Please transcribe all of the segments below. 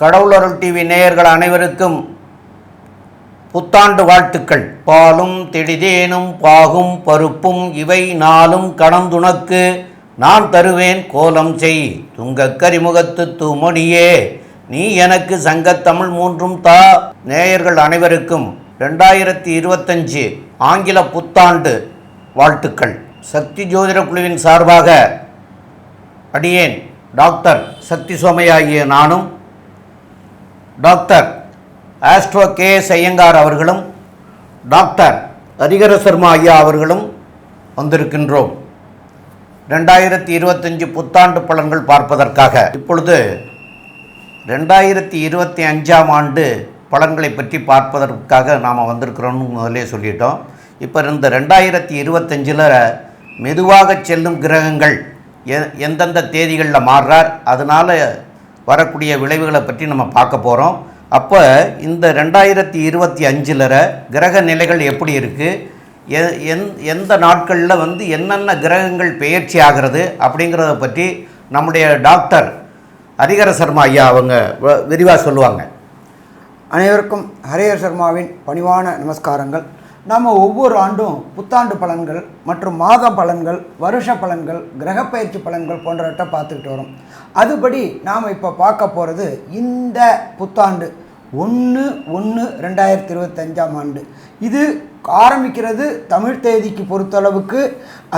கடவுளருள் TV நேயர்கள் அனைவருக்கும் புத்தாண்டு வாழ்த்துக்கள். பாலும் தெளிதேனும் பாகும் பருப்பும் இவை நாளும் கடந்துனக்கு நான் தருவேன் கோலம் செய் துங்கக் கரிமுகத்து தூமொழியே நீ எனக்கு சங்கத்தமிழ் மூன்றும் தா. நேயர்கள் அனைவருக்கும் 2025 ஆங்கில புத்தாண்டு வாழ்த்துக்கள். சக்தி ஜோதிட குழுவின் சார்பாக அடியேன் டாக்டர் சக்தி சோமையாகிய நானும் டாக்டர் ஆஸ்ட்ரோ கே.எஸ். ஐயங்கார் அவர்களும் டாக்டர் ஹரிஹர சர்மா ஐயா அவர்களும் வந்திருக்கின்றோம் 2025 புத்தாண்டு பலன்கள் பார்ப்பதற்காக. இப்பொழுது 2025ஆம் ஆண்டு பலன்களை பற்றி பார்ப்பதற்காக நாம் வந்திருக்கிறோம்னு முதலே சொல்லிட்டோம். இப்போ இந்த 2025 மெதுவாக செல்லும் கிரகங்கள் எந்தெந்த தேதிகளில் மாறுறார், அதனால் வரக்கூடிய விளைவுகளை பற்றி நம்ம பார்க்க போகிறோம். அப்போ இந்த 2025 கிரக நிலைகள் எப்படி இருக்குது, எந்த நாட்களில் என்னென்ன கிரகங்கள் பெயர்ச்சி ஆகிறது அப்படிங்கிறத பற்றி நம்முடைய டாக்டர் ஹரிஹர சர்மா ஐயா அவங்க விரிவாக சொல்லுவாங்க. அனைவருக்கும் ஹரிஹர சர்மாவின் பணிவான நமஸ்காரங்கள். நாம் ஒவ்வொரு ஆண்டும் புத்தாண்டு பலன்கள் மற்றும் மாத பலன்கள், வருஷ பலன்கள், கிரகப்பயிற்சி பலன்கள் போன்றவற்றை பார்த்துக்கிட்டு வரோம். அதுபடி நாம் இப்போ பார்க்க போகிறது இந்த புத்தாண்டு 1/1/2025ஆம் ஆண்டு. இது ஆரம்பிக்கிறது தமிழ் தேதிக்கு பொறுத்தளவுக்கு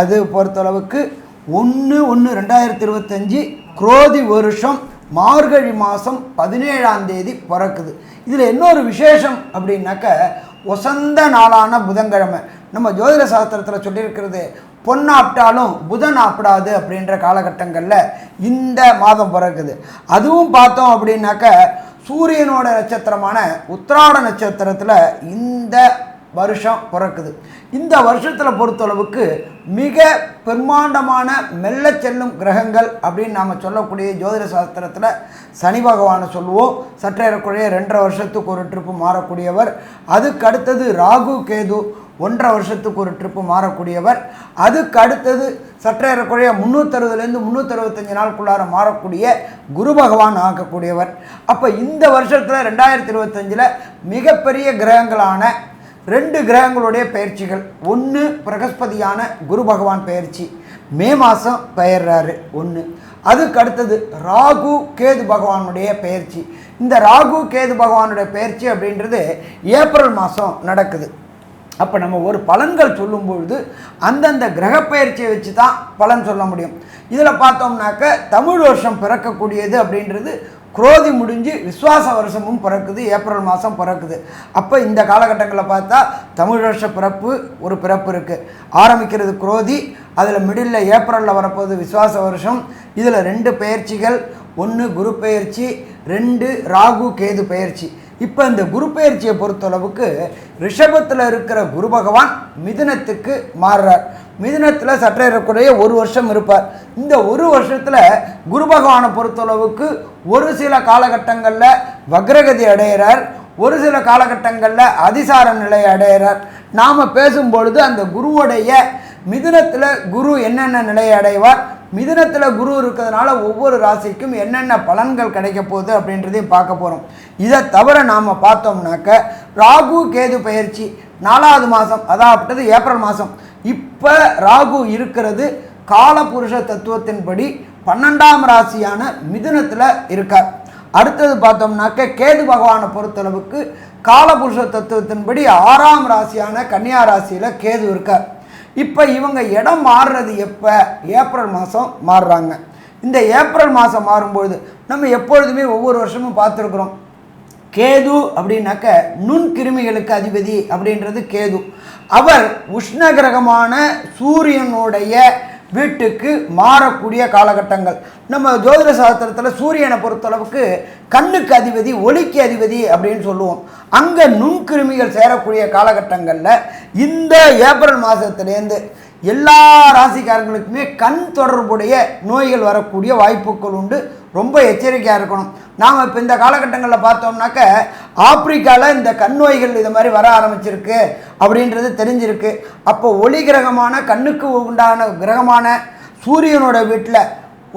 1/1/2025 குரோதி வருஷம் மார்கழி மாதம் 17ஆம் தேதி பிறக்குது. இதில் இன்னொரு விசேஷம் அப்படின்னாக்க வசந்த நாளான புதன்கிழமை. நம்ம ஜோதிட சாஸ்திரத்தில் சொல்லியிருக்கிறது பொன்னாப்டாலும் புதன் ஆப்பிடாது அப்படின்ற காலகட்டங்களில் இந்த மாதம் பிறக்குது. அதுவும் பார்த்தோம் அப்படின்னாக்க சூரியனோட நட்சத்திரமான உத்திராட நட்சத்திரத்தில் இந்த வருஷம் பிறக்குது. இந்த வருஷத்தில் பொறுத்தளவுக்கு மிக பிரம்மாண்டமான மெல்ல செல்லும் கிரகங்கள் அப்படின்னு நாம் சொல்லக்கூடிய ஜோதிட சாஸ்திரத்தில் சனி பகவானை சொல்லுவோம். சற்றேறக்குறைய 2.5 வருஷத்துக்கு ஒரு ட்ரிப்பு மாறக்கூடியவர். அதுக்கு அடுத்தது ராகு கேது 1.5 வருஷத்துக்கு ஒரு ட்ரிப்பு மாறக்கூடியவர். அதுக்கு அடுத்தது சற்றேறக்குறைய 360லேருந்து 365 நாளுக்குள்ளார மாறக்கூடிய குரு பகவான் ஆகக்கூடியவர். அப்போ இந்த வருஷத்தில் 2025 மிகப்பெரிய கிரகங்களான 2 கிரகங்களுடைய பயிற்சிகள். ஒன்று பிரகஸ்பதியான குரு பகவான் பயிற்சி மே மாதம் பெயர்றாரு 1. அதுக்கு அடுத்தது ராகு கேது பகவானுடைய பயிற்சி. இந்த ராகு கேது பகவானுடைய பயிற்சி அப்படின்றது ஏப்ரல் மாதம் நடக்குது. அப்போ நம்ம ஒரு பலன்கள் சொல்லும்பொழுது அந்தந்த கிரகப்பயிற்சியை வச்சு தான் பலன் சொல்ல முடியும். இதில் பார்த்தோம்னாக்க தமிழ் வருஷம் பிறக்கக்கூடியது அப்படின்றது குரோதி முடிஞ்சு விஸ்வாச வருஷமும் பிறக்குது, ஏப்ரல் மாதம் பிறக்குது. அப்போ இந்த காலகட்டங்களில் பார்த்தா தமிழ் வருஷ பிறப்பு ஒரு பிறப்பு இருக்குது. ஆரம்பிக்கிறது குரோதி, அதில் மிடில் ஏப்ரலில் வரப்போகுது விஸ்வாச வருஷம். இதில் 2 பயிற்சிகள், 1 குரு பயிற்சி, 2 ராகு கேது பயிற்சி. இப்போ இந்த குரு பயிற்சியை பொறுத்தளவுக்கு ரிஷபத்தில் இருக்கிற குரு பகவான் மிதுனத்துக்கு மாறுறார். மிதுனத்தில் சற்றேறக்குறைய 1 வருஷம் இருப்பார். இந்த 1 வருஷத்தில் குரு பகவானை பொறுத்தளவுக்கு ஒரு சில காலகட்டங்களில் வக்ரகதி அடைகிறார், ஒரு சில காலகட்டங்களில் அதிசார நிலை அடைகிறார். நாம் பேசும்பொழுது அந்த குருவுடைய மிதுனத்தில் குரு என்னென்ன நிலையை அடைவார், மிதுனத்தில் குரு இருக்கிறதுனால ஒவ்வொரு ராசிக்கும் என்னென்ன பலன்கள் கிடைக்க போகுது அப்படின்றதையும் பார்க்க போகிறோம். இதை தவிர நாம் பார்த்தோம்னாக்க ராகு கேது பயிற்சி 4வது மாதம், அதாவது ஏப்ரல் மாதம். இப்போ ராகு இருக்கிறது காலபுருஷ தத்துவத்தின்படி 12ஆம் ராசியான மிதுனத்தில் இருக்கார். அடுத்தது பார்த்தோம்னாக்க கேது பகவானை பொறுத்தளவுக்கு காலபுருஷ தத்துவத்தின்படி 6ஆம் ராசியான கன்னியா ராசியில் கேது இருக்கார். இப்போ இவங்க இடம் மாறுறது எப்போ, ஏப்ரல் மாதம் மாறுறாங்க. இந்த ஏப்ரல் மாதம் மாறும்பொழுது நம்ம எப்பொழுதுமே ஒவ்வொரு வருஷமும் பார்த்துருக்குறோம். கேது அப்படின்னாக்க நுண்கிருமிகளுக்கு அதிபதி அப்படின்றது கேது. அவர் உஷ்ண கிரகமான சூரியனுடைய வீட்டுக்கு மாறக்கூடிய காலகட்டங்கள். நம்ம ஜோதிட சாஸ்திரத்தில் சூரியனை பொறுத்தளவுக்கு கண்ணுக்கு அதிபதி, ஒளிக்கு அதிபதி அப்படின்னு சொல்லுவோம். அங்கே நுண்கிருமிகள் சேரக்கூடிய காலகட்டங்களில் இந்த ஏப்ரல் மாதத்துலேருந்து எல்லா ராசிக்காரங்களுக்குமே கண் தொடர்புடைய நோய்கள் வரக்கூடிய வாய்ப்புகள் உண்டு. ரொம்ப எச்சரிக்கையாக இருக்கணும். நாம் இப்போ இந்த காலகட்டங்களில் பார்த்தோம்னாக்க ஆப்பிரிக்காவில் இந்த கண் நோய்கள் இது மாதிரி வர ஆரம்பிச்சிருக்கு அப்படின்றது தெரிஞ்சிருக்கு. அப்போ ஒளி கிரகமான கண்ணுக்கு உண்டான கிரகமான சூரியனோட வீட்டில்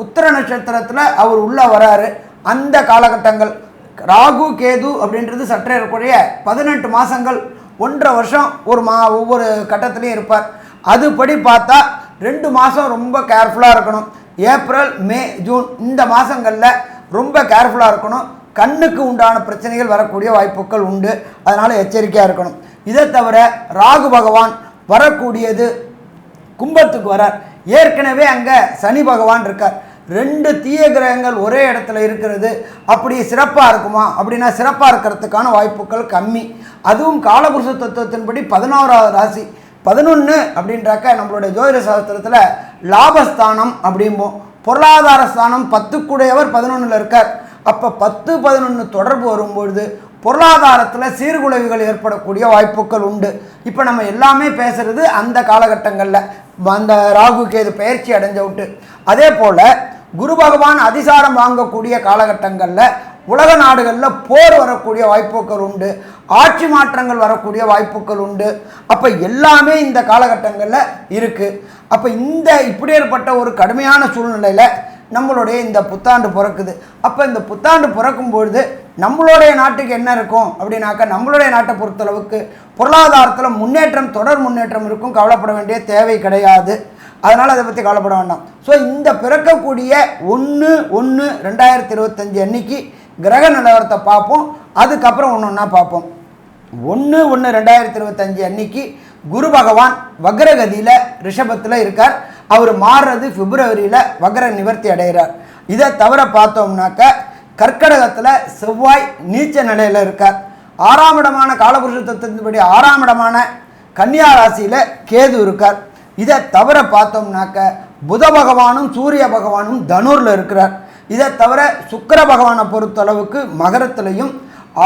உத்திர நட்சத்திரத்தில் அவர் உள்ளே வராரு. அந்த காலகட்டங்கள் ராகு கேது அப்படின்றது சற்றேறக்குறைய 18 மாதங்கள் 1.5 வருஷம் ஒவ்வொரு கட்டத்துலேயும் இருப்பார். அதுபடி பார்த்தா 2 மாதம் ரொம்ப கேர்ஃபுல்லாக இருக்கணும். ஏப்ரல், மே, ஜூன் இந்த மாதங்களில் ரொம்ப கேர்ஃபுல்லாக இருக்கணும். கண்ணுக்கு உண்டான பிரச்சனைகள் வரக்கூடிய வாய்ப்புகள் உண்டு. அதனால் எச்சரிக்கையாக இருக்கணும். இதை தவிர ராகு பகவான் வரக்கூடியது கும்பத்துக்கு வரார். ஏற்கனவே அங்கே சனி பகவான் இருக்கார். 2 தீய கிரகங்கள் ஒரே இடத்துல இருக்கிறது அப்படி சிறப்பாக இருக்குமா அப்படின்னா சிறப்பாக இருக்கிறதுக்கான வாய்ப்புகள் கம்மி. அதுவும் காலபுருஷ தத்துவத்தின்படி 11வது ராசி 11 அப்படின்றாக்க நம்மளுடைய ஜோதிட சாஸ்திரத்தில் லாபஸ்தானம் அப்படிம்போம். பொருளாதார ஸ்தானம் 10 11 இருக்கார். அப்போ 10 11 தொடர்பு வரும்பொழுது பொருளாதாரத்தில் சீர்குலைவுகள் ஏற்படக்கூடிய வாய்ப்புகள் உண்டு. இப்போ நம்ம எல்லாமே பேசுகிறது அந்த காலகட்டங்களில் அந்த ராகு கேது பயிற்சி அடைஞ்ச விட்டு. அதே போல் குரு பகவான் அதிசாரம் வாங்கக்கூடிய காலகட்டங்களில் உலக நாடுகளில் போர் வரக்கூடிய வாய்ப்புகள் உண்டு. ஆட்சி மாற்றங்கள் வரக்கூடிய வாய்ப்புகள் உண்டு. அப்போ எல்லாமே இந்த காலகட்டங்களில் இருக்குது. அப்போ இப்படி ஏற்பட்ட ஒரு கடுமையான சூழ்நிலையில் நம்மளுடைய இந்த புத்தாண்டு பிறக்குது. அப்போ இந்த புத்தாண்டு பிறக்கும் பொழுது நம்மளுடைய நாட்டுக்கு என்ன இருக்கும் அப்படின்னாக்கா நம்மளுடைய நாட்டை பொறுத்தளவுக்கு பொருளாதாரத்தில் முன்னேற்றம், தொடர் முன்னேற்றம் இருக்கும். கவலைப்பட வேண்டிய தேவை கிடையாது. அதனால் அதை பற்றி கவலைப்பட வேண்டாம். ஸோ இந்த பிறக்கக்கூடிய 1/1/2025 அன்னைக்கு கிரக நிலவரத்தை பார்ப்போம். அதுக்கப்புறம் ஒன்று பார்ப்போம். 1/1/2025 அன்னைக்கு குரு பகவான் வக்ரகதியில் ரிஷபத்தில் இருக்கார். அவர் மாறுறது பிப்ரவரியில் வக்ர நிவர்த்தி அடைகிறார். இதை தவிர பார்த்தோம்னாக்க கர்க்கடகத்தில் செவ்வாய் நீச்ச நிலையில் இருக்கார். 6ஆம் இடமான காலபுருஷ தத்துவத்தின்படி 6ஆம் இடமான கன்னியா ராசியில் கேது இருக்கார். இதை தவிர பார்த்தோம்னாக்க புத பகவானும் சூரிய பகவானும் தனுரில் இருக்கிறார். இதை தவிர சுக்கிர பகவானை பொறுத்தளவுக்கு மகரத்திலையும்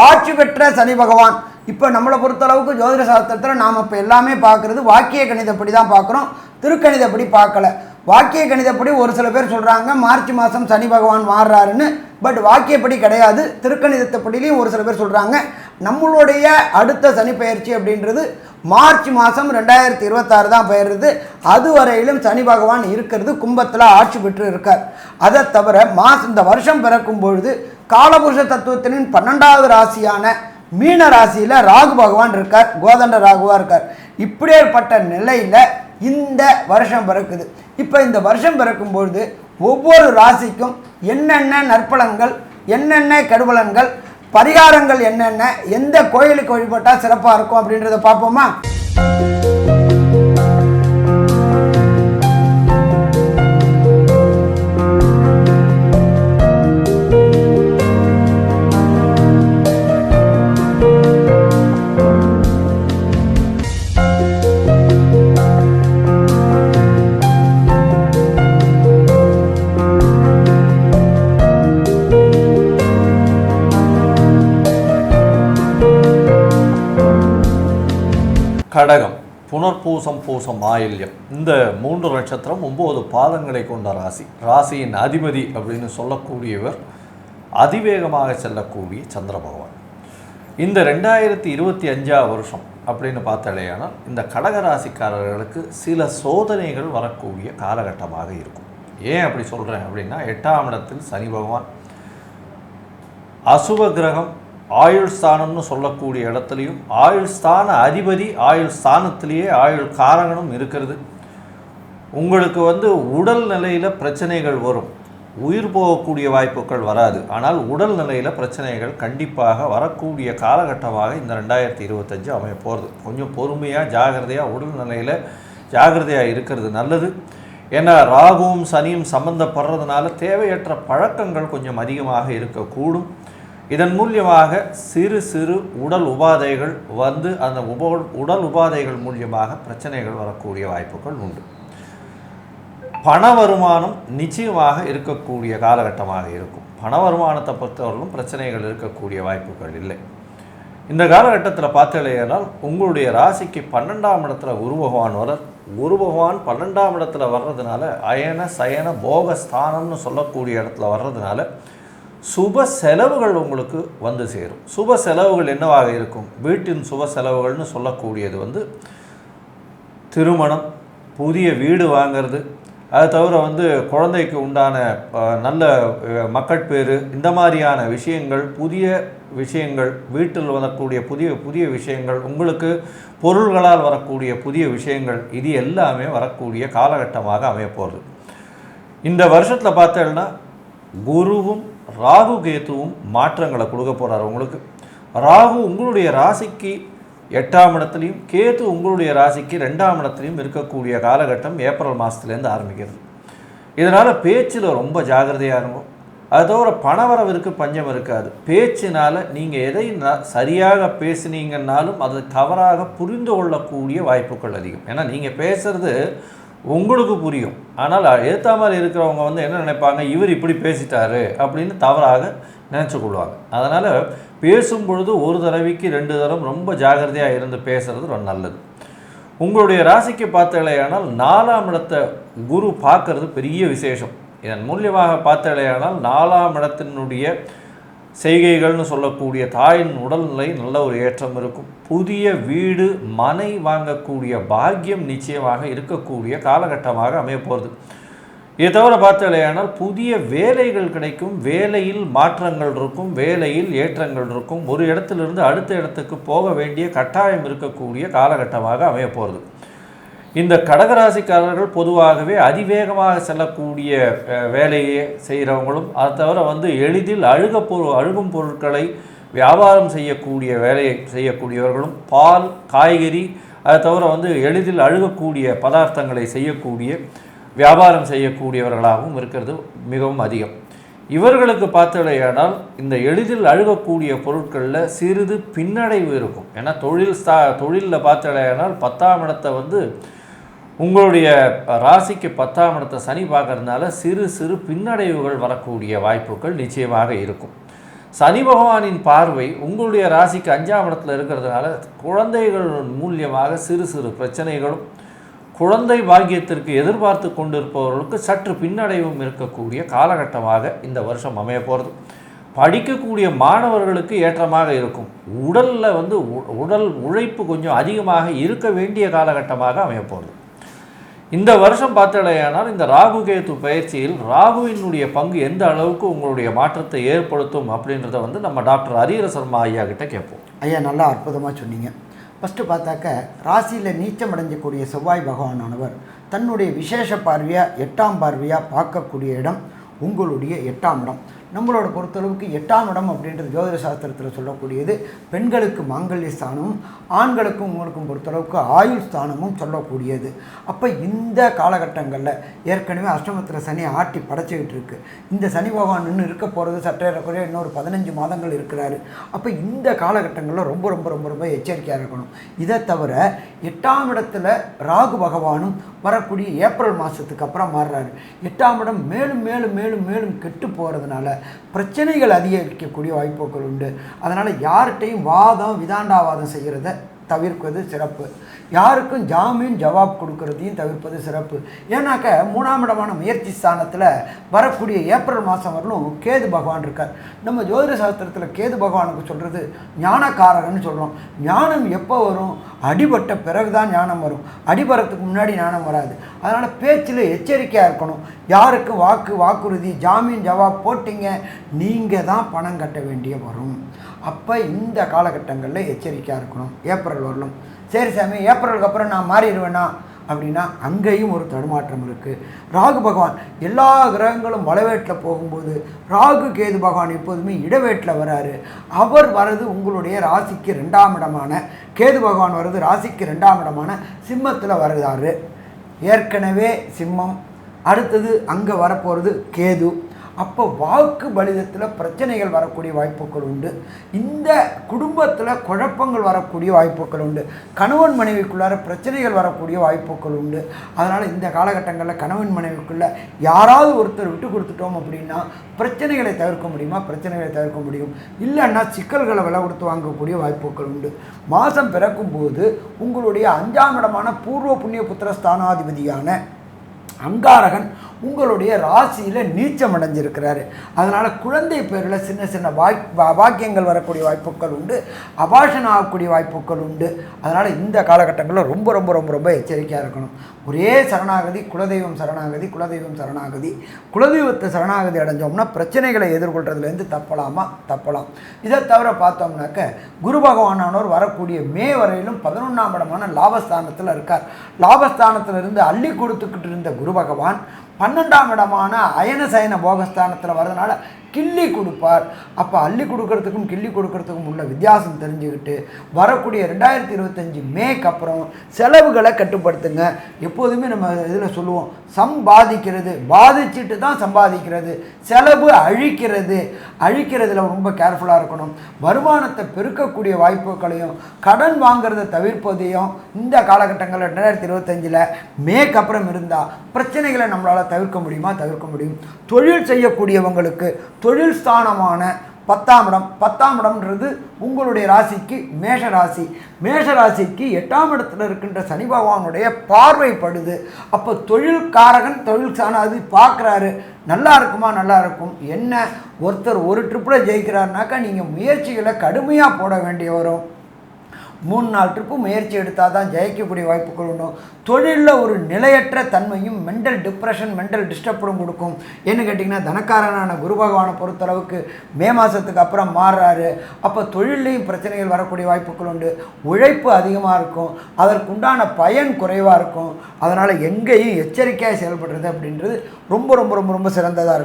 ஆட்சி பெற்ற சனி பகவான். இப்போ நம்மளை பொறுத்தளவுக்கு ஜோதிட சாஸ்திரத்தில் நாம் இப்போ எல்லாமே பார்க்குறது வாக்கிய கணிதப்படி தான் பார்க்குறோம், திருக்கணிதப்படி பார்க்கல. வாக்கிய கணிதப்படி ஒரு சில பேர் சொல்கிறாங்க மார்ச் மாதம் சனி பகவான் மாறுறாருன்னு. பட் வாக்கியப்படி கிடையாது. திருக்கணிதத்தைப்படிலையும் ஒரு சில பேர் சொல்கிறாங்க. நம்மளுடைய அடுத்த சனி பயிற்சி அப்படின்றது மார்ச் மாதம் 2026 தான் பெயருது. அதுவரையிலும் சனி பகவான் இருக்கிறது கும்பத்தில் ஆட்சி பெற்று இருக்கார். அதை தவிர இந்த வருஷம் பிறக்கும் பொழுது காலபுருஷ தத்துவத்தின் 12வது ராசியான மீன ராசியில் ராகு பகவான் இருக்கார். கோதண்ட ராகுவாக இருக்கார். இப்படியேற்பட்ட நிலையில் இந்த வருஷம் பிறக்குது. இப்போ இந்த வருஷம் பிறக்கும் பொழுது ஒவ்வொரு ராசிக்கும் என்னென்ன நற்பலன்கள், என்னென்ன கெடுபலன்கள், பரிகாரங்கள் என்னென்ன, எந்த கோயிலுக்கு வழிபட்டால் சிறப்பாக இருக்கும் அப்படின்றத பார்ப்போமா? கடகம், புனர்பூசம், பூசம், ஆயில்யம், இந்த 3 நட்சத்திரம் 9 பாதங்களை கொண்ட ராசி. ராசியின் அதிபதி அப்படின்னு சொல்லக்கூடியவர் அதிவேகமாக செல்லக்கூடிய சந்திர பகவான். இந்த 2025 வருஷம் அப்படின்னு பார்த்தாலேயானால் இந்த கடக ராசிக்காரர்களுக்கு சில சோதனைகள் வரக்கூடிய காலகட்டமாக இருக்கும். ஏன் அப்படி சொல்கிறேன் அப்படின்னா 8ஆம் இடத்தில் சனி பகவான், அசுப கிரகம் ஆயுள் ஸ்தானம்னு சொல்லக்கூடிய இடத்துலையும் ஆயுள் ஸ்தான அதிபதி ஆயுள் ஸ்தானத்திலேயே ஆயுள் காரகனும் இருக்கிறது. உங்களுக்கு உடல் நிலையில் பிரச்சனைகள் வரும். உயிர் போகக்கூடிய வாய்ப்புகள் வராது. ஆனால் உடல் நிலையில் பிரச்சனைகள் கண்டிப்பாக வரக்கூடிய காலகட்டமாக இந்த 2025 அமைய போகிறது. கொஞ்சம் பொறுமையாக ஜாகிரதையாக உடல் நிலையில் ஜாகிரதையாக இருக்கிறது நல்லது. ஏன்னா ராகுவும் சனியும் சம்பந்தப்படுறதுனால தேவையற்ற பழக்கங்கள் கொஞ்சம் அதிகமாக இருக்கக்கூடும். இதன் மூலியமாக சிறு சிறு உடல் உபாதைகள் அந்த உடல் உபாதைகள் மூலியமாக பிரச்சனைகள் வரக்கூடிய வாய்ப்புகள் உண்டு. பண வருமானம் நிச்சயமாக இருக்கக்கூடிய காலகட்டமாக இருக்கும். பண வருமானத்தை பொறுத்தவரையிலும் பிரச்சனைகள் இருக்கக்கூடிய வாய்ப்புகள் இல்லை. இந்த காலகட்டத்தில் பார்த்தீங்கன்னா உங்களுடைய ராசிக்கு 12ஆம் இடத்துல குரு பகவான் வர, குரு பகவான் 12ஆம் இடத்துல வர்றதுனால அயன சயன போக ஸ்தானம்னு சொல்லக்கூடிய இடத்துல வர்றதுனால சுப செலவுகள் உங்களுக்கு சேரும். சுப செலவுகள் என்னவாக இருக்கும்? வீட்டின் சுப செலவுகள்னு சொல்லக்கூடியது திருமணம், புதிய வீடு வாங்கிறது, அது தவிர வந்து குழந்தைக்கு உண்டான நல்ல மக்கட்பேறு, இந்த மாதிரியான விஷயங்கள், புதிய விஷயங்கள், வீட்டில் வரக்கூடிய புதிய புதிய விஷயங்கள், உங்களுக்கு பொருள்களால் வரக்கூடிய புதிய விஷயங்கள், இது எல்லாமே வரக்கூடிய காலகட்டமாக அமையப்போகிறது. இந்த வருஷத்தில் பார்த்தேன்னா குருவும் ராகு கேத்துவும் மாற்றங்களை கொடுக்க போகிறார் உங்களுக்கு. ராகு உங்களுடைய ராசிக்கு 8ஆம் இடத்துலையும், கேத்து உங்களுடைய ராசிக்கு 2ஆம் இடத்துலையும் இருக்கக்கூடிய காலகட்டம் ஏப்ரல் மாதத்துலேருந்து ஆரம்பிக்கிறது. இதனால் பேச்சில் ரொம்ப ஜாகிரதையாக இருக்கும். அது தவிர பணவரவிற்கு பஞ்சம் இருக்காது. பேச்சினால் நீங்கள் எதை சரியாக பேசுனீங்கன்னாலும் அது தவறாக புரிந்து கொள்ளக்கூடிய வாய்ப்புகள் அதிகம். ஏன்னா நீங்கள் பேசுகிறது உங்களுக்கு புரியும், ஆனால் ஏற்ற மாதிரி இருக்கிறவங்க வந்து என்ன நினைப்பாங்க, இவர் இப்படி பேசிட்டாரு அப்படின்னு தவறாக நினச்சி கொள்வாங்க. அதனால் பேசும் பொழுது ஒரு தடவைக்கு 2 தடவை ரொம்ப ஜாகிரதையாக இருந்து பேசுகிறது ரொம்ப நல்லது. உங்களுடைய ராசிக்கு பார்த்தலையானால் 4ஆம் இடத்தை குரு பார்க்கறது பெரிய விசேஷம். இதன் மூலியமாக பார்த்தலையானால் 4ஆம் இடத்தினுடைய செய்கைகள்னு சொல்லக்கூடிய தாயின் உடல்நிலை நல்ல ஒரு ஏற்றம் இருக்கும். புதிய வீடு மனை வாங்கக்கூடிய பாக்கியம் நிச்சயமாக இருக்கக்கூடிய காலகட்டமாக அமையப்போகிறது. இதை தவிர பார்த்தலையானால் புதிய வேலைகள் கிடைக்கும், வேலையில் மாற்றங்கள் இருக்கும், வேலையில் ஏற்றங்கள் இருக்கும். ஒரு இடத்திலிருந்து அடுத்த இடத்துக்கு போக வேண்டிய கட்டாயம் இருக்கக்கூடிய காலகட்டமாக அமையப்போகிறது. இந்த கடகராசிக்காரர்கள் பொதுவாகவே அதிவேகமாக செல்லக்கூடிய வேலையை செய்கிறவங்களும், அதை தவிர வந்து எளிதில் அழுகும் பொருட்களை வியாபாரம் செய்யக்கூடிய வேலையை செய்யக்கூடியவர்களும், பால், காய்கறி, அதை தவிர வந்து எளிதில் அழுகக்கூடிய பதார்த்தங்களை செய்யக்கூடிய வியாபாரம் செய்யக்கூடியவர்களாகவும் இருக்கிறது மிகவும் அதிகம். இவர்களுக்கு பார்த்தலையானால் இந்த எளிதில் அழுகக்கூடிய பொருட்களில் சிறிது பின்னடைவு இருக்கும். ஏன்னா தொழிலில் பார்த்தலையானால் 10ஆம் இடத்தை வந்து உங்களுடைய ராசிக்கு 10ஆம் இடத்தை சனி பார்க்கறதுனால சிறு பின்னடைவுகள் வரக்கூடிய வாய்ப்புகள் நிச்சயமாக இருக்கும். சனி பகவானின் பார்வை உங்களுடைய ராசிக்கு 5ஆம் இடத்துல இருக்கிறதுனால குழந்தைகள் மூலியமாக சிறு பிரச்சனைகளும், குழந்தை பாக்கியத்திற்கு எதிர்பார்த்து கொண்டிருப்பவர்களுக்கு சற்று பின்னடைவும் இருக்கக்கூடிய காலகட்டமாக இந்த வருஷம் அமைய போகிறது. படிக்கக்கூடிய மாணவர்களுக்கு ஏற்றமாக இருக்கும். உடலில் வந்து உடல் உழைப்பு கொஞ்சம் அதிகமாக இருக்க வேண்டிய காலகட்டமாக அமைய போகிறது. இந்த வருஷம் பார்த்தடையானால் இந்த ராகு கேது பயிற்சியில் ராகுவினுடைய பங்கு எந்த அளவுக்கு உங்களுடைய மாற்றத்தை ஏற்படுத்தும் அப்படின்றத வந்து நம்ம டாக்டர் ஹரிஹர சர்மா ஐயா கிட்ட கேட்போம். ஐயா நல்லா அற்புதமாக சொன்னீங்க. ஃபஸ்ட்டு பார்த்தாக்க ராசியில் நீச்சம் அடைஞ்சக்கூடிய செவ்வாய் பகவானானவர் தன்னுடைய விசேஷ பார்வையாக 8ஆம் பார்வையாக பார்க்கக்கூடிய இடம் உங்களுடைய 8ஆம் இடம். நம்மளோட பொறுத்தளவுக்கு 8ஆம் இடம் அப்படின்றது ஜோதிட சாஸ்திரத்தில் சொல்லக்கூடியது பெண்களுக்கு மாங்கல்ய ஸ்தானமும் ஆண்களுக்கும் உங்களுக்கும் பொறுத்தளவுக்கு ஆயுள் ஸ்தானமும் சொல்லக்கூடியது. அப்போ இந்த காலகட்டங்களில் ஏற்கனவே அஷ்டமத்தில் சனி ஆட்டி படைச்சிக்கிட்டு இருக்குது. இந்த சனி பகவான் இன்னும் இருக்க போகிறது சற்றேறக்குறைய இன்னொரு 15 மாதங்கள் இருக்கிறாரு. அப்போ இந்த காலகட்டங்களில் ரொம்ப ரொம்ப ரொம்ப ரொம்ப எச்சரிக்கையாக இருக்கணும். இதை தவிர 8ஆம் இடத்துல ராகு பகவானும் வரக்கூடிய ஏப்ரல் மாதத்துக்கு அப்புறம் மாறுறாரு. 8ஆம் இடம் மேலும் மேலும் மேலும் மேலும் கெட்டு போகிறதுனால பிரச்சனைகள் அதிகரிக்கக்கூடிய வாய்ப்புகள் உண்டு. அதனால் யார்கிட்டையும் விதாண்டாவாதம் செய்கிறத தவிர்ப்பது சிறப்பு. யாருக்கும் ஜாமீன் ஜவாப் கொடுக்கறதையும் தவிர்ப்பது சிறப்பு. ஏன்னாக்க 3ஆம் இடமான முயற்சி ஸ்தானத்தில் வரக்கூடிய ஏப்ரல் மாதம் வரலும் கேது பகவான் இருக்கார். நம்ம ஜோதிட சாஸ்திரத்தில் கேது பகவானுக்கு சொல்கிறது ஞானக்காரகன்னு சொல்கிறோம். ஞானம் எப்போ வரும்? அடிபட்ட பிறகு தான் ஞானம் வரும். அடிபடுறதுக்கு முன்னாடி ஞானம் வராது. அதனால் பேச்சில் எச்சரிக்கையாக இருக்கணும். யாருக்கும் வாக்குறுதி ஜாமீன் ஜவாப் போட்டிங்க நீங்கள் தான் பணம் கட்ட வேண்டிய வரும். அப்போ இந்த காலகட்டங்களில் எச்சரிக்கையாக இருக்கணும். ஏப்ரல் வரலும் சரி சாமி ஏப்ரலுக்கு அப்புறம் நான் மாறிடுவேனா அப்படின்னா அங்கேயும் ஒரு தடுமாற்றம் இருக்குது. ராகு பகவான் எல்லா கிரகங்களும் வளவேட்டில் போகும்போது ராகு கேது பகவான் எப்போதுமே இடவேட்டில் வராரு. அவர் வர்றது உங்களுடைய ராசிக்கு 2ஆம் இடமான கேது பகவான் வர்றது ராசிக்கு 2ஆம் இடமான சிம்மத்தில் வருகிறாரு. ஏற்கனவே சிம்மம், அடுத்தது அங்கே வரப்போகிறது கேது. அப்போ வாக்கு பலிதத்தில் பிரச்சனைகள் வரக்கூடிய வாய்ப்புகள் உண்டு. இந்த குடும்பத்தில் குழப்பங்கள் வரக்கூடிய வாய்ப்புகள் உண்டு. கணவன் மனைவிக்குள்ளார பிரச்சனைகள் வரக்கூடிய வாய்ப்புகள் உண்டு. அதனால் இந்த காலகட்டங்களில் கணவன் மனைவிக்குள்ளே யாராவது ஒருத்தர் விட்டு கொடுத்துட்டோம் அப்படின்னா பிரச்சனைகளை தவிர்க்க முடியுமா? பிரச்சனைகளை தவிர்க்க முடியும். இல்லைன்னா சிக்கல்களை விலை கொடுத்து வாங்கக்கூடிய வாய்ப்புகள் உண்டு. மாதம் பிறக்கும்போது உங்களுடைய 5ஆம் இடமான பூர்வ புண்ணிய புத்திர ஸ்தானாதிபதியான அங்காரகன் உங்களுடைய ராசியில் நீச்சம் அடைஞ்சிருக்கிறாரு. அதனால் குழந்தை பேரில் சின்ன சின்ன வாக்கியங்கள் வரக்கூடிய வாய்ப்புகள் உண்டு, அபாஷன் ஆகக்கூடிய வாய்ப்புகள் உண்டு. அதனால் இந்த காலகட்டங்களில் ரொம்ப ரொம்ப ரொம்ப ரொம்ப எச்சரிக்கையாக இருக்கணும். ஒரே சரணாகதி, குலதெய்வம் சரணாகதி, குலதெய்வம் சரணாகதி. குலதெய்வத்தை சரணாகதி அடைஞ்சோம்னா பிரச்சனைகளை எதிர்கொள்கிறதுலேருந்து தப்பலாம். இதை தவிர பார்த்தோம்னாக்க குரு பகவானவர் வரக்கூடிய மே வரையிலும் 11ஆம் இடமான லாபஸ்தானத்தில் இருக்கார். லாபஸ்தானத்திலிருந்து அள்ளி கொடுத்துக்கிட்டு இருந்த குரு பகவான் 12ஆம் இடமான அயன சயன போகஸ்தானத்தில் வர்றதுனால கிள்ளி கொடுப்பார். அப்போ அள்ளி கொடுக்கறதுக்கும் கிள்ளி கொடுக்கறதுக்கும் உள்ள வித்தியாசம் தெரிஞ்சுக்கிட்டு வரக்கூடிய 2025 மேக்கு அப்புறம் செலவுகளை கட்டுப்படுத்துங்க. எப்போதுமே நம்ம இதில் சொல்லுவோம், சம்பாதிக்கிறது பாதிச்சுட்டு தான் சம்பாதிக்கிறது, செலவு அழிக்கிறதுல ரொம்ப கேர்ஃபுல்லாக இருக்கணும். வருமானத்தை பெருக்கக்கூடிய வாய்ப்புகளையும் கடன் வாங்கிறத தவிர்ப்பதையும் இந்த காலகட்டங்களில் 2025 மேக்கு அப்புறம் இருந்தால் பிரச்சனைகளை நம்மளால் தவிர்க்க முடியும். தொழில் செய்யக்கூடியவங்களுக்கு தொழில் ஸ்தானமான 10ஆம் இடம்ன்றது உங்களுடைய ராசிக்கு மேஷராசிக்கு 8ஆம் இடத்துல இருக்கின்ற சனி பகவானுடைய பார்வைப்படுது. அப்போ தொழில்காரகன் தொழில் ஸ்தானம் அது பார்க்குறாரு. நல்லா இருக்கும். என்ன ஒருத்தர் ஒரு ட்ரிப்பில் ஜெயிக்கிறாருனாக்கா நீங்கள் முயற்சிகளை கடுமையாக போட வேண்டிய வரும். 3-4 ட்ரிப்பு முயற்சி எடுத்தால் தான் ஜெயிக்கக்கூடிய வாய்ப்புகள் உண்டு. தொழிலில் ஒரு நிலையற்ற தன்மையும் மென்டல் டிஸ்டர்பும் கொடுக்கும். என்ன கேட்டிங்கன்னா, தனக்காரனான குரு பகவானை பொறுத்தளவுக்கு மே மாதத்துக்கு அப்புறம் மாறுறாரு. அப்போ தொழிலையும் பிரச்சனைகள் வரக்கூடிய வாய்ப்புகள் உண்டு. உழைப்பு அதிகமாக இருக்கும், அதற்குண்டான பயன் குறைவாக இருக்கும். அதனால் எங்கேயும் எச்சரிக்கையாக செயல்படுறது அப்படின்றது ரொம்ப ரொம்ப ரொம்ப ரொம்ப சிறந்ததாக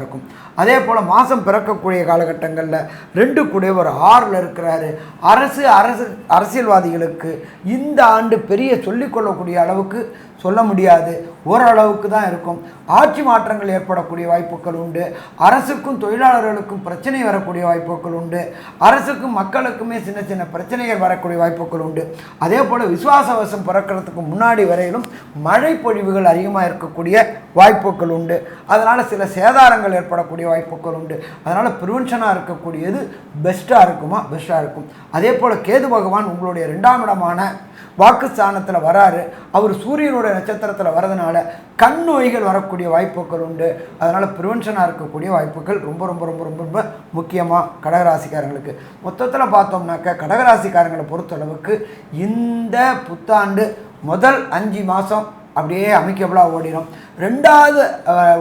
இருக்கும். அதே போல் மாதம் பிறக்கக்கூடிய காலகட்டங்களில் 2 கூடியவர் 6ல் இருக்கிறாரு. அரசியல்வாதிகளுக்கு இந்த ஆண்டு பெரிய சொல்லிக்கொள்ளக்கூடிய அளவுக்கு சொல்ல முடியாது, ஓரளவுக்கு தான் இருக்கும். ஆட்சி மாற்றங்கள் ஏற்படக்கூடிய வாய்ப்புகள் உண்டு. அரசுக்கும் தொழிலாளர்களுக்கும் பிரச்சனை வரக்கூடிய வாய்ப்புகள் உண்டு. அரசுக்கும் மக்களுக்குமே சின்ன சின்ன பிரச்சனைகள் வரக்கூடிய வாய்ப்புகள் உண்டு. அதே போல் விசுவாசவசம் பிறக்கிறதுக்கு முன்னாடி வரையிலும் மழை பொழிவுகள் அதிகமாக இருக்கக்கூடிய வாய்ப்புகள் உண்டு. அதனால் சில சேதாரங்கள் ஏற்படக்கூடிய வாய்ப்புகள் உண்டு. அதனால் ப்ரிவென்ஷனாக இருக்கக்கூடியது பெஸ்ட்டாக இருக்கும். அதே போல் கேது பகவான் உங்களுடைய 2ஆம் இடமான வாக்குஸ்தானத்தில் வராரு. அவர் சூரியனுடைய நட்சத்திரத்தில் வரதுனால கண் நோய்கள் வரக்கூடிய வாய்ப்புகள் உண்டு. அதனால் ப்ரிவென்ஷனாக இருக்கக்கூடிய வாய்ப்புகள் ரொம்ப ரொம்ப ரொம்ப ரொம்ப ரொம்ப முக்கியமாக கடகராசிக்காரங்களுக்கு. மொத்தத்தில் பார்த்தோம்னாக்க கடகராசிக்காரங்களை பொறுத்தளவுக்கு இந்த புத்தாண்டு முதல் 5 மாதம் அப்படியே அமிக்கபிளாக ஓடிடும். 2வது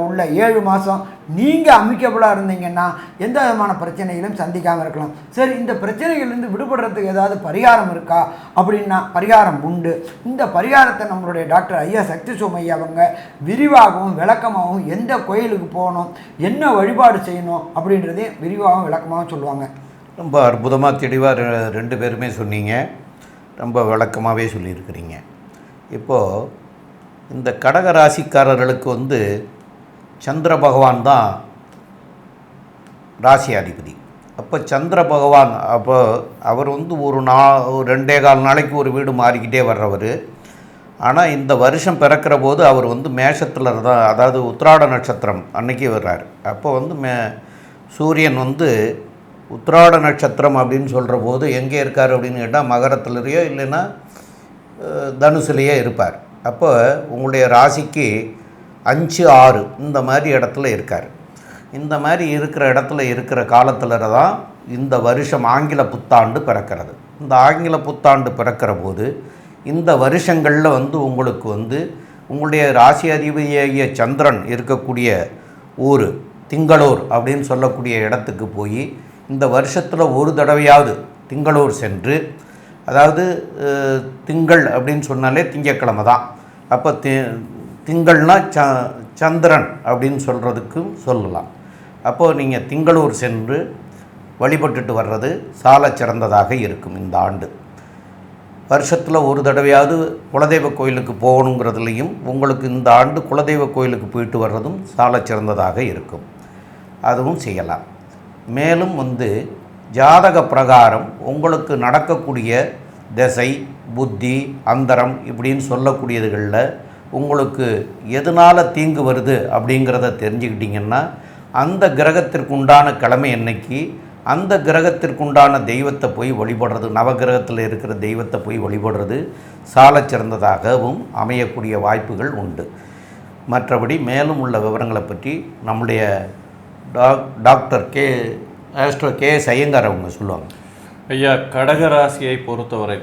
உள்ள 7 மாதம் நீங்கள் அமிக்கபிளாக இருந்தீங்கன்னா எந்த விதமான பிரச்சனைகளும் சந்திக்காமல் இருக்கலாம். சரி, இந்த பிரச்சனைகள்லேருந்து விடுபடுறதுக்கு ஏதாவது பரிகாரம் இருக்கா அப்படின்னா பரிகாரம் உண்டு. இந்த பரிகாரத்தை நம்மளுடைய டாக்டர் ஐயா சக்தி சோமையா அவங்க விரிவாகவும் விளக்கமாகவும் எந்த கோயிலுக்கு போகணும், என்ன வழிபாடு செய்யணும் அப்படின்றதையும் விரிவாகவும் விளக்கமாகவும் சொல்லுவாங்க. ரொம்ப அற்புதமாக தெளிவாக 2 பேருமே சொன்னீங்க. ரொம்ப விளக்கமாகவே சொல்லியிருக்கிறீங்க. இப்போது இந்த கடக ராசிக்காரர்களுக்கு சந்திர பகவான் தான் ராசி அதிபதி. அப்போ சந்திர பகவான் அவர் ஒரு 2.25 நாளைக்கு ஒரு வீடு மாறிக்கிட்டே வர்றவர். ஆனால் இந்த வருஷம் பிறக்கிற போது அவர் மேஷத்தில் தான், அதாவது உத்திராட நட்சத்திரம் அன்னைக்கு வர்றார். அப்போ சூரியன் உத்திராட நட்சத்திரம் அப்படின்னு சொல்கிற போது எங்கே இருக்கார் அப்படின்னு கேட்டால் மகரத்துலேயோ இல்லைன்னா தனுசுலேயே இருப்பார். அப்போ உங்களுடைய ராசிக்கு 5, 6 இந்த மாதிரி இடத்துல இருக்கார். இந்த மாதிரி இருக்கிற இடத்துல இருக்கிற காலத்தில் தான் இந்த வருஷம் ஆங்கில புத்தாண்டு பிறக்கிறது. இந்த ஆங்கில புத்தாண்டு பிறக்கிற போது இந்த வருஷங்களில் உங்களுக்கு உங்களுடைய ராசி அதிபதியாகிய சந்திரன் இருக்கக்கூடிய ஊர் திங்களூர் அப்படின்னு சொல்லக்கூடிய இடத்துக்கு போய் இந்த வருஷத்தில் ஒரு தடவையாவது திங்களூர் சென்று, அதாவது திங்கள் அப்படின்னு சொன்னாலே திங்கக்கிழமை தான். அப்போ திங்கள்னா சந்திரன் அப்படின்னு சொல்கிறதுக்கும் சொல்லலாம். அப்போது நீங்கள் திங்களூர் சென்று வழிபட்டுட்டு வர்றது சால சிறந்ததாக இருக்கும். இந்த ஆண்டு வருஷத்தில் ஒரு தடவையாவது குலதெய்வ கோயிலுக்கு போகணுங்கிறதுலையும் உங்களுக்கு இந்த ஆண்டு குலதெய்வ கோயிலுக்கு போயிட்டு வர்றதும் சால சிறந்ததாக இருக்கும். அதுவும் செய்யலாம். மேலும் ஜாதக பிரகாரம் உங்களுக்கு நடக்கக்கூடிய திசை புத்தி அந்தரம் இப்படின்னு சொல்லக்கூடியதுகளில் உங்களுக்கு எதனால் தீங்கு வருது அப்படிங்கிறத தெரிஞ்சுக்கிட்டிங்கன்னா அந்த கிரகத்திற்குண்டான கிழமை என்னைக்கு அந்த கிரகத்திற்குண்டான தெய்வத்தை போய் வழிபடுறது, நவகிரகத்தில் இருக்கிற தெய்வத்தை போய் வழிபடுறது சால சிறந்ததாகவும் அமையக்கூடிய வாய்ப்புகள் உண்டு. மற்றபடி மேலும் உள்ள விவரங்களை பற்றி நம்முடைய டாக்டர் ஆஸ்ட்ரோ கே.எஸ். ஐயங்கார் அவங்க சொல்லுவாங்க. ஐயா, கடகராசியை பொறுத்தவரை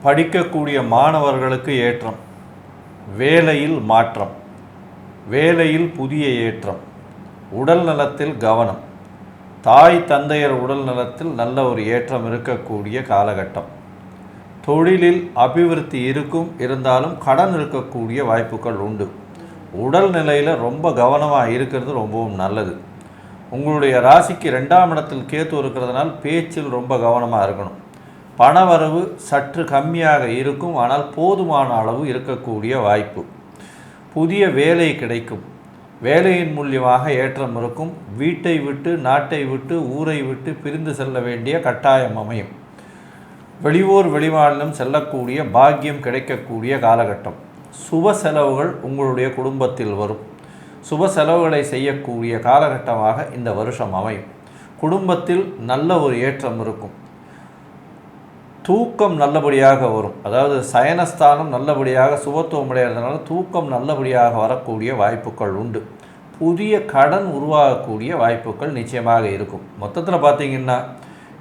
படிக்கக்கூடிய மாணவர்களுக்கு ஏற்றம், வேலையில் மாற்றம், வேலையில் புதிய ஏற்றம், உடல் நலத்தில் கவனம், தாய் தந்தையர் உடல் நலத்தில் நல்ல ஒரு ஏற்றம் இருக்கக்கூடிய காலகட்டம். தொழிலில் அபிவிருத்தி இருந்தாலும் கடன் இருக்கக்கூடிய வாய்ப்புகள் உண்டு. உடல் நிலையில் ரொம்ப கவனமாக இருக்கிறது ரொம்பவும் நல்லது. உங்களுடைய ராசிக்கு 2ஆம் இடத்தில் கேத்து இருக்கிறதுனால பேச்சில் ரொம்ப கவனமாக இருக்கணும். பணவரவு சற்று கம்மியாக இருக்கும், ஆனால் போதுமான அளவு இருக்கக்கூடிய வாய்ப்பு. புதிய வேலை கிடைக்கும், வேலையின் மூலியமாக ஏற்றம் இருக்கும். வீட்டை விட்டு, நாட்டை விட்டு, ஊரை விட்டு பிரிந்து செல்ல வேண்டிய கட்டாயம் அமையும். வெளியூர் வெளிமாநிலம் செல்லக்கூடிய பாக்கியம் கிடைக்கக்கூடிய காலகட்டம். சுப செலவுகள் உங்களுடைய குடும்பத்தில் வரும். சுப செலவுகளை செய்யக்கூடிய காலகட்டமாக இந்த வருஷம் அமையும். குடும்பத்தில் நல்ல ஒரு ஏற்றம் இருக்கும். தூக்கம் நல்லபடியாக வரும். அதாவது சயனஸ்தானம் நல்லபடியாக சுபத்துவம் அடைகிறதுனால தூக்கம் நல்லபடியாக வரக்கூடிய வாய்ப்புகள் உண்டு. புதிய கடன் உருவாகக்கூடிய வாய்ப்புகள் நிச்சயமாக இருக்கும். மொத்தத்தில் பார்த்திங்கன்னா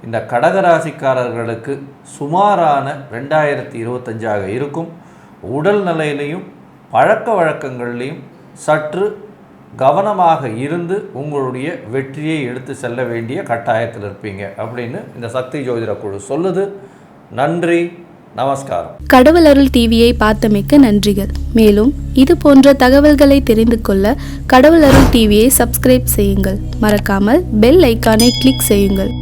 இந்த கடகராசிக்காரர்களுக்கு சுமாரான 2025 இருக்கும். உடல் நிலையிலையும் பழக்க வழக்கங்கள்லையும் சற்று கவனமாக இருந்து உங்களுடைய வெற்றியை எடுத்து செல்ல வேண்டிய கட்டாயத்தில் இருப்பீங்க அப்படின்னு இந்த சக்தி ஜோதிட குழு சொல்லுது. நன்றி, நமஸ்காரம். கடவுள் அருள் டிவியை பார்த்தமைக்க நன்றிகள். மேலும் இது போன்ற தகவல்களை தெரிந்து கொள்ள கடவுள் அருள் டிவியை சப்ஸ்கிரைப் செய்யுங்கள். மறக்காமல் பெல் ஐக்கானை கிளிக் செய்யுங்கள்.